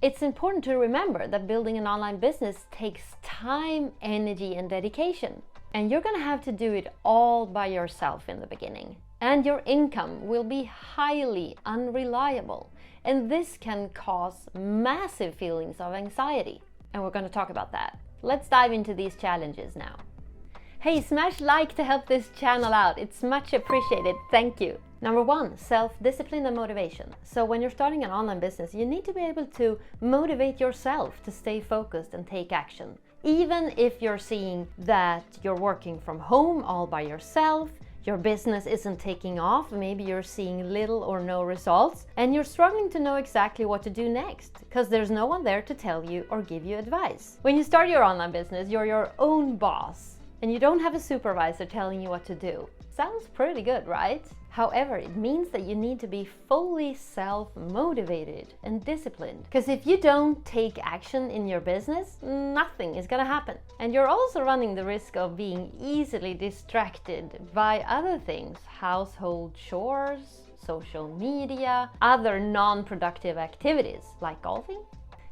It's important to remember that building an online business takes time, energy, and dedication. And you're gonna have to do it all by yourself in the beginning. And your income will be highly unreliable. And this can cause massive feelings of anxiety. And we're gonna talk about that. Let's dive into these challenges now. Hey, smash like to help this channel out. It's much appreciated. Thank you. Number 1, self-discipline and motivation. So when you're starting an online business, you need to be able to motivate yourself to stay focused and take action. Even if you're seeing that you're working from home all by yourself, your business isn't taking off, maybe you're seeing little or no results, and you're struggling to know exactly what to do next, because there's no one there to tell you or give you advice. When you start your online business, you're your own boss, and you don't have a supervisor telling you what to do. Sounds pretty good, right? However, it means that you need to be fully self-motivated and disciplined. Because if you don't take action in your business, nothing is gonna happen. And you're also running the risk of being easily distracted by other things, household chores, social media, other non-productive activities like golfing.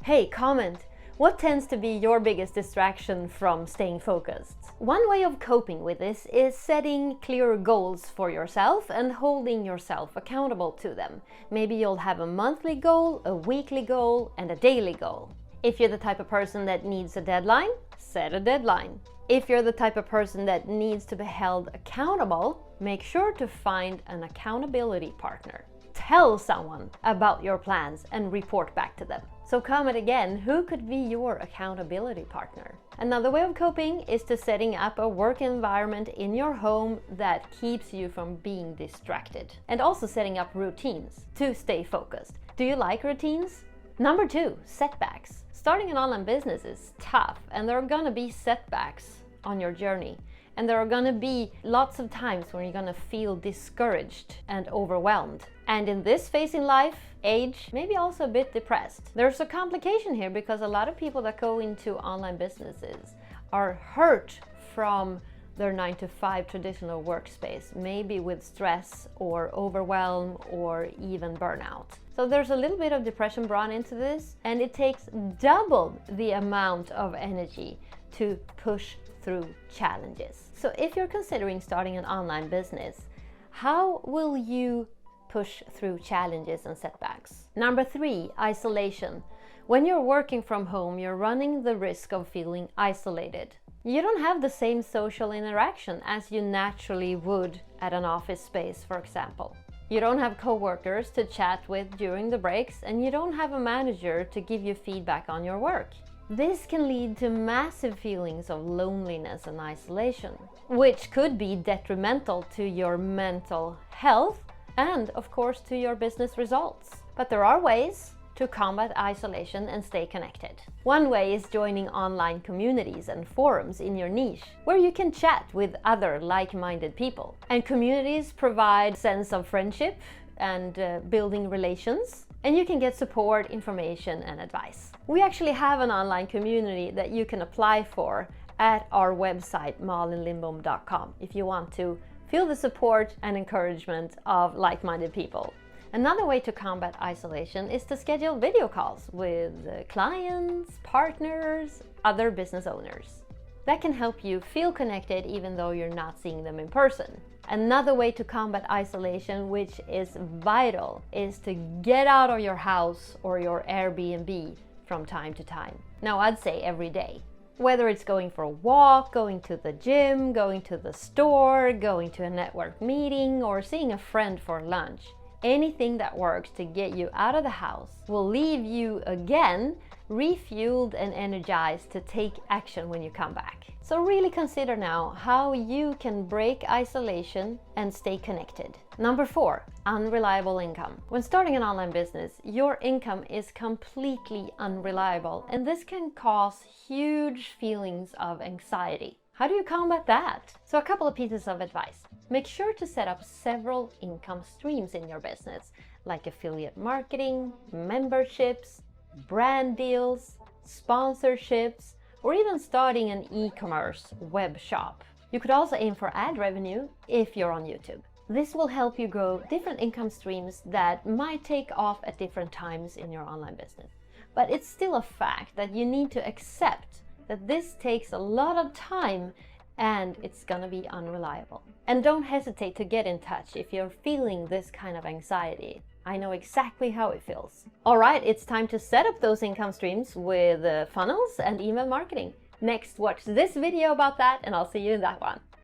Hey, comment! What tends to be your biggest distraction from staying focused? One way of coping with this is setting clear goals for yourself and holding yourself accountable to them. Maybe you'll have a monthly goal, a weekly goal, and a daily goal. If you're the type of person that needs a deadline, set a deadline. If you're the type of person that needs to be held accountable, make sure to find an accountability partner. Tell someone about your plans and report back to them. So comment again, who could be your accountability partner? Another way of coping is to setting up a work environment in your home that keeps you from being distracted. And also setting up routines to stay focused. Do you like routines? Number 2, setbacks. Starting an online business is tough, and there are gonna be setbacks on your journey. And there are gonna be lots of times when you're gonna feel discouraged and overwhelmed. And in this phase in life, age, maybe also a bit depressed. There's a complication here because a lot of people that go into online businesses are hurt from their 9-to-5 traditional workspace, maybe with stress or overwhelm or even burnout. So there's a little bit of depression brought into this, and it takes double the amount of energy to push through challenges. So if you're considering starting an online business, how will you push through challenges and setbacks? Number 3, isolation. When you're working from home, you're running the risk of feeling isolated. You don't have the same social interaction as you naturally would at an office space, for example. You don't have coworkers to chat with during the breaks, and you don't have a manager to give you feedback on your work. This can lead to massive feelings of loneliness and isolation, which could be detrimental to your mental health and, of course, to your business results. But there are ways to combat isolation and stay connected. One way is joining online communities and forums in your niche, where you can chat with other like-minded people. And communities provide a sense of friendship and building relations, and you can get support, information, and advice. We actually have an online community that you can apply for at our website, malinlindbom.com, if you want to feel the support and encouragement of like-minded people. Another way to combat isolation is to schedule video calls with clients, partners, other business owners. That can help you feel connected even though you're not seeing them in person. Another way to combat isolation, which is vital, is to get out of your house or your Airbnb from time to time. Now, I'd say every day. Whether it's going for a walk, going to the gym, going to the store, going to a network meeting, or seeing a friend for lunch. Anything that works to get you out of the house will leave you again refueled and energized to take action when you come back. So really consider now how you can break isolation and stay connected. Number 4, unreliable income. When starting an online business, your income is completely unreliable, and this can cause huge feelings of anxiety. How do you combat that? So a couple of pieces of advice. Make sure to set up several income streams in your business, like affiliate marketing, memberships, brand deals, sponsorships, or even starting an e-commerce web shop. You could also aim for ad revenue if you're on YouTube. This will help you grow different income streams that might take off at different times in your online business. but it's still a fact that you need to accept that this takes a lot of time and it's gonna be unreliable. And don't hesitate to get in touch if you're feeling this kind of anxiety. I know exactly how it feels. All right, it's time to set up those income streams with funnels and email marketing. Next, watch this video about that, and I'll see you in that one.